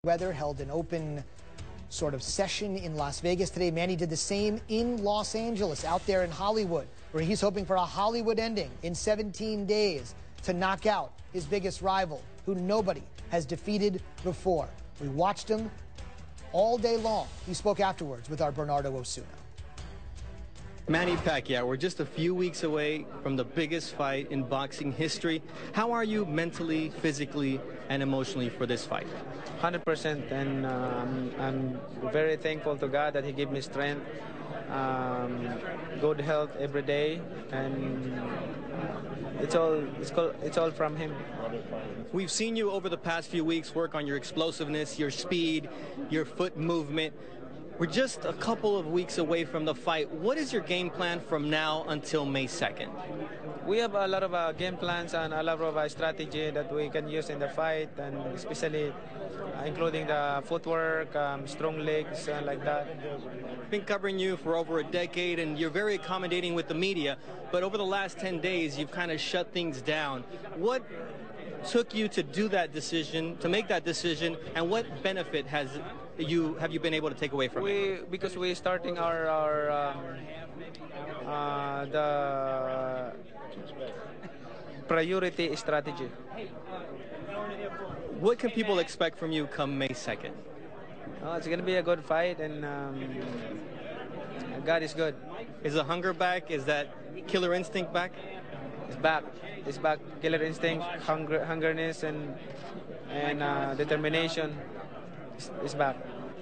Weather held an open sort of session in Las Vegas today. Manny did the same in Los Angeles, out there in Hollywood, where he's hoping for a Hollywood ending in 17 days to knock out his biggest rival, who nobody has defeated before. We watched him all day long. He spoke afterwards with our Bernardo Osuna. Manny Pacquiao, we're just a few weeks away from the biggest fight in boxing history. How are you mentally, physically, and emotionally for this fight? 100%, and I'm very thankful to God that He gave me strength, good health every day, and it's all from Him. We've seen you over the past few weeks work on your explosiveness, your speed, your foot movement. We're just a couple of weeks away from the fight. What is your game plan from now until May 2nd? We have a lot of game plans and a lot of strategy that we can use in the fight, and especially including the footwork, strong legs, like that. I've been covering you for over a decade, and you're very accommodating with the media, but over the last 10 days, you've kind of shut things down. What took you to do that decision, to make that decision, and what benefit have you been able to take away from it? Because we're starting the priority strategy. What can people expect from you come May 2nd? Oh, it's going to be a good fight, and God is good. Is the hunger back? Is that killer instinct back? It's back. It's back. Killer instinct, hungerness, and determination is back.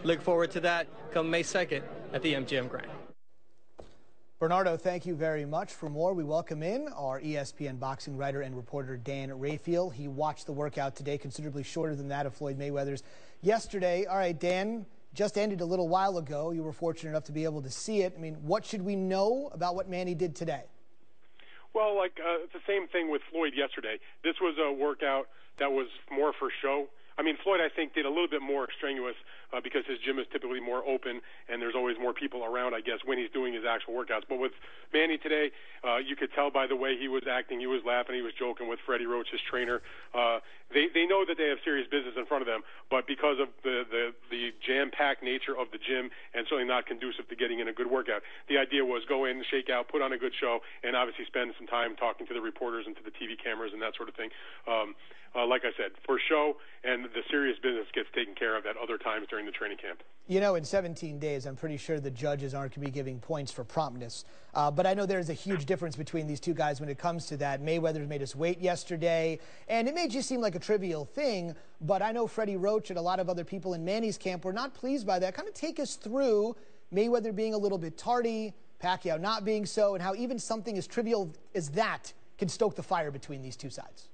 Look forward to that come May 2nd at the MGM Grand. Bernardo, thank you very much. For more, we welcome in our ESPN boxing writer and reporter Dan Rafael. He watched the workout today, considerably shorter than that of Floyd Mayweather's yesterday. All right, Dan, just ended a little while ago. You were fortunate enough to be able to see it. I mean, what should we know about what Manny did today? Well, it's the same thing with Floyd yesterday. This was a workout that was more for show. I mean, Floyd, I think, did a little bit more strenuous because his gym is typically more open and there's always more people around, I guess, when he's doing his actual workouts. But with Manny today, you could tell by the way he was acting, he was laughing, he was joking with Freddie Roach, his trainer. They know that they have serious business in front of them, but because of the jam-packed nature of the gym and certainly not conducive to getting in a good workout, the idea was go in, shake out, put on a good show, and obviously spend some time talking to the reporters and to the TV cameras and that sort of thing. Like I said, for show, and the serious business gets taken care of at other times during the training camp. You know, in 17 days, I'm pretty sure the judges aren't going to be giving points for promptness. But I know there's a huge difference between these two guys when it comes to that. Mayweather made us wait yesterday, and it may just seem like a trivial thing, but I know Freddie Roach and a lot of other people in Manny's camp were not pleased by that. Kind of take us through Mayweather being a little bit tardy, Pacquiao not being so, and how even something as trivial as that can stoke the fire between these two sides.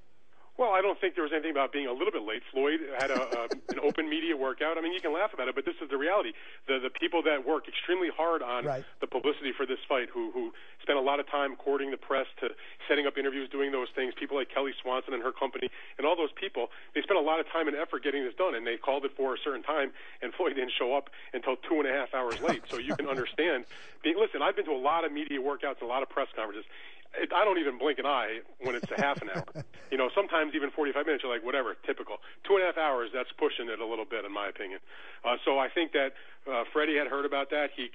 Well, I don't think there was anything about being a little bit late. Floyd had an open media workout. I mean, you can laugh about it, but this is the reality. The people that work extremely hard on the publicity for this fight, who spent a lot of time courting the press, to setting up interviews, doing those things, people like Kelly Swanson and her company, and all those people, they spent a lot of time and effort getting this done, and they called it for a certain time, and Floyd didn't show up until 2.5 hours late. So you can understand. Listen, I've been to a lot of media workouts and a lot of press conferences. I don't even blink an eye when it's a half an hour. You know, sometimes even 45 minutes, you're like, whatever, typical. 2.5 hours, that's pushing it a little bit, in my opinion. So I think that Freddie had heard about that. He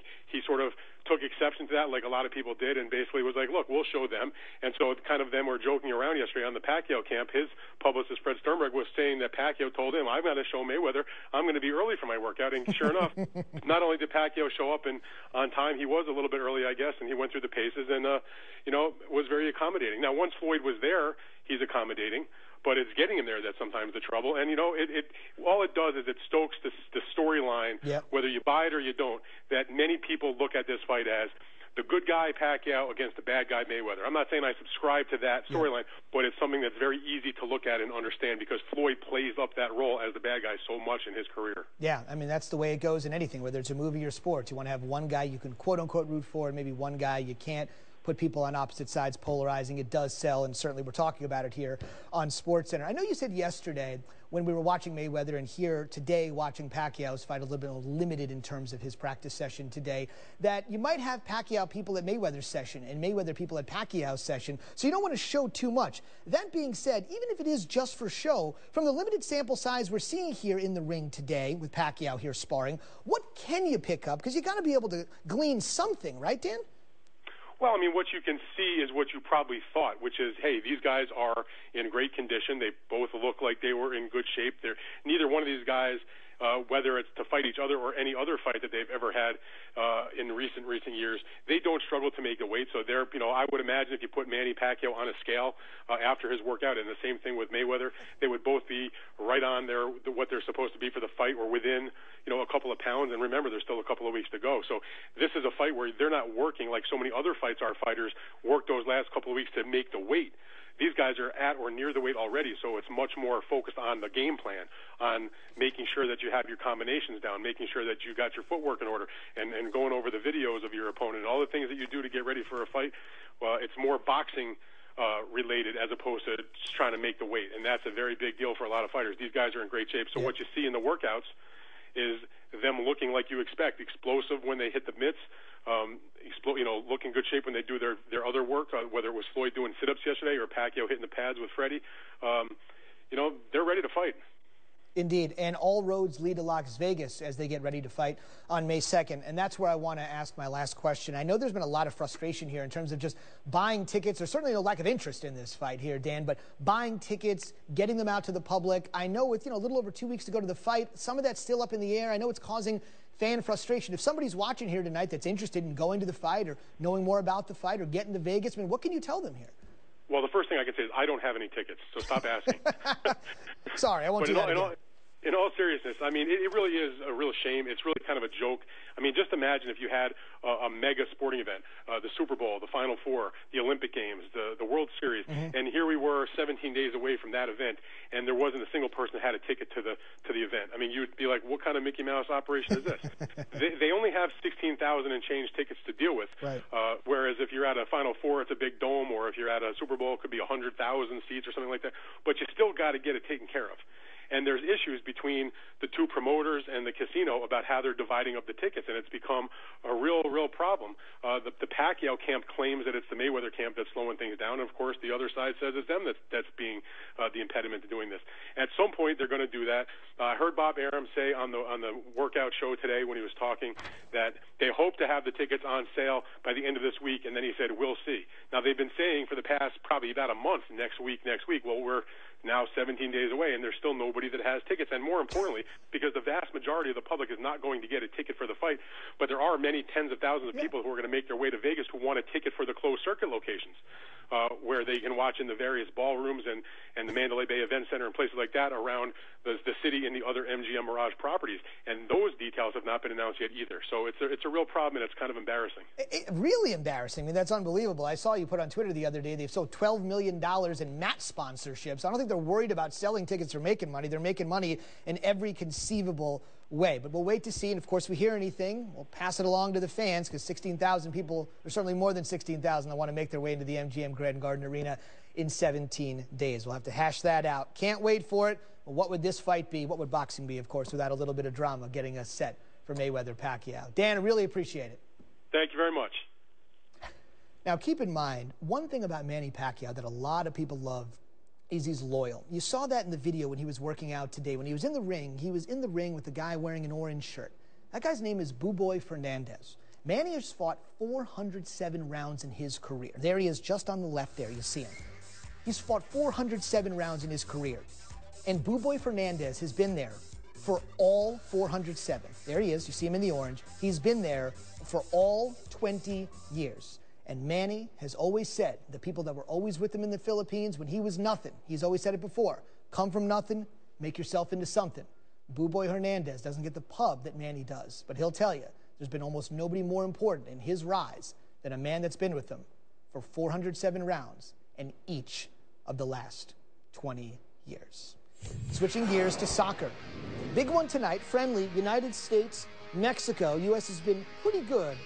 sort of took exception to that, like a lot of people did, and basically was like, look, we'll show them. And so kind of them were joking around yesterday on the Pacquiao camp. His publicist, Fred Sternberg, was saying that Pacquiao told him, I've got to show Mayweather I'm going to be early for my workout. And sure enough, not only did Pacquiao show up on time, he was a little bit early, I guess, and he went through the paces and, was very accommodating. Now, once Floyd was there, he's accommodating. But it's getting him there that's sometimes the trouble. And, all it does is it stokes the storyline, whether you buy it or you don't, that many people look at this fight as the good guy Pacquiao against the bad guy Mayweather. I'm not saying I subscribe to that storyline, but it's something that's very easy to look at and understand because Floyd plays up that role as the bad guy so much in his career. Yeah, I mean, that's the way it goes in anything, whether it's a movie or sports. You want to have one guy you can quote-unquote root for and maybe one guy you can't. Put people on opposite sides, polarizing. It does sell, and certainly we're talking about it here on SportsCenter. I know you said yesterday when when we were watching Mayweather, and here today watching Pacquiao's fight, a little bit limited in terms of his practice session today, that you might have Pacquiao people at Mayweather's session and Mayweather people at Pacquiao's session, so you don't want to show too much. That being said, even if it is just for show, from the limited sample size we're seeing here in the ring today with Pacquiao here sparring, what can you pick up? Because you got to be able to glean something, right, Dan? Well, I mean, what you can see is what you probably thought, which is, hey, these guys are in great condition. They both look like they were in good shape. Neither one of these guys, whether it's to fight each other or any other fight that they've ever had in recent years, they don't struggle to make the weight. So they're, I would imagine if you put Manny Pacquiao on a scale after his workout, and the same thing with Mayweather, they would both be right on what they're supposed to be for the fight, or within, a couple of pounds. And remember, there's still a couple of weeks to go. So this is a fight where they're not working like so many other fights our fighters work those last couple of weeks to make the weight. These guys are at or near the weight already, so it's much more focused on the game plan, on making sure that you have your combinations down, making sure that you got your footwork in order, and going over the videos of your opponent, all the things that you do to get ready for a fight. Well, it's more boxing related as opposed to just trying to make the weight, and that's a very big deal for a lot of fighters. These guys are in great shape, so what you see in the workouts is them looking like you expect, explosive when they hit the mitts, look in good shape when they do their other work, whether it was Floyd doing sit-ups yesterday or Pacquiao hitting the pads with Freddie. They're ready to fight. Indeed, and all roads lead to Las Vegas as they get ready to fight on May 2nd, and that's where I want to ask my last question. I know there's been a lot of frustration here in terms of just buying tickets. There's certainly no lack of interest in this fight here, Dan, but buying tickets, getting them out to the public. I know with, a little over 2 weeks to go to the fight, some of that's still up in the air. I know it's causing fan frustration. If somebody's watching here tonight that's interested in going to the fight or knowing more about the fight or getting to Vegas, what can you tell them here? Well, the first thing I can say is I don't have any tickets, so stop asking. Sorry, I won't do that again. In all seriousness, I mean, it really is a real shame. It's really kind of a joke. I mean, just imagine if you had a mega sporting event, the Super Bowl, the Final Four, the Olympic Games, the World Series, and here we were 17 days away from that event, and there wasn't a single person that had a ticket to the event. I mean, you'd be like, what kind of Mickey Mouse operation is this? They only have 16,000 and change tickets to deal with, right. Whereas if you're at a Final Four, it's a big dome, or if you're at a Super Bowl, it could be 100,000 seats or something like that. But you still got to get it taken care of. And there's issues between the two promoters and the casino about how they're dividing up the tickets, and it's become a real problem. The Pacquiao camp claims that it's the Mayweather camp that's slowing things down, and of course the other side says it's them that's being the impediment to doing this. At some point they're going to do that. I heard Bob Arum say on the workout show today when he was talking that they hope to have the tickets on sale by the end of this week, and then he said, we'll see. Now, they've been saying for the past probably about a month, next week. Well, we're now 17 days away, and there's still nobody that has tickets. And more importantly, because the vast majority of the public is not going to get a ticket for the fight, but there are many tens of thousands of people who are going to make their way to Vegas who want a ticket for the closed circuit locations, where they can watch in the various ballrooms and the Mandalay Bay Event Center and places like that around the city and the other MGM Mirage properties. And those details have not been announced yet either. So it's a real problem, and it's kind of embarrassing. Really embarrassing. I mean, that's unbelievable. I saw you put on Twitter the other day they've sold $12 million in match sponsorships. I don't think they're worried about selling tickets or making money. They're making money in every conceivable way. But we'll wait to see, and of course, if we hear anything, we'll pass it along to the fans, because 16,000 people, or certainly more than 16,000, that want to make their way into the MGM Grand Garden Arena in 17 days. We'll have to hash that out. Can't wait for it. Well, what would this fight be? What would boxing be, of course, without a little bit of drama getting us set for Mayweather-Pacquiao? Dan, I really appreciate it. Thank you very much. Now, keep in mind, one thing about Manny Pacquiao that a lot of people love is he's loyal. You saw that in the video when he was working out today. When he was in the ring with the guy wearing an orange shirt. That guy's name is Buboy Fernandez. Manny has fought 407 rounds in his career. There he is, just on the left there, you see him. He's fought 407 rounds in his career. And Buboy Fernandez has been there for all 407. There he is, you see him in the orange. He's been there for all 20 years. And Manny has always said, the people that were always with him in the Philippines when he was nothing, he's always said it before, come from nothing, make yourself into something. Buboy Hernandez doesn't get the pub that Manny does, but he'll tell you, there's been almost nobody more important in his rise than a man that's been with him for 407 rounds in each of the last 20 years. Switching gears to soccer. Big one tonight, friendly, United States, Mexico. U.S. has been pretty good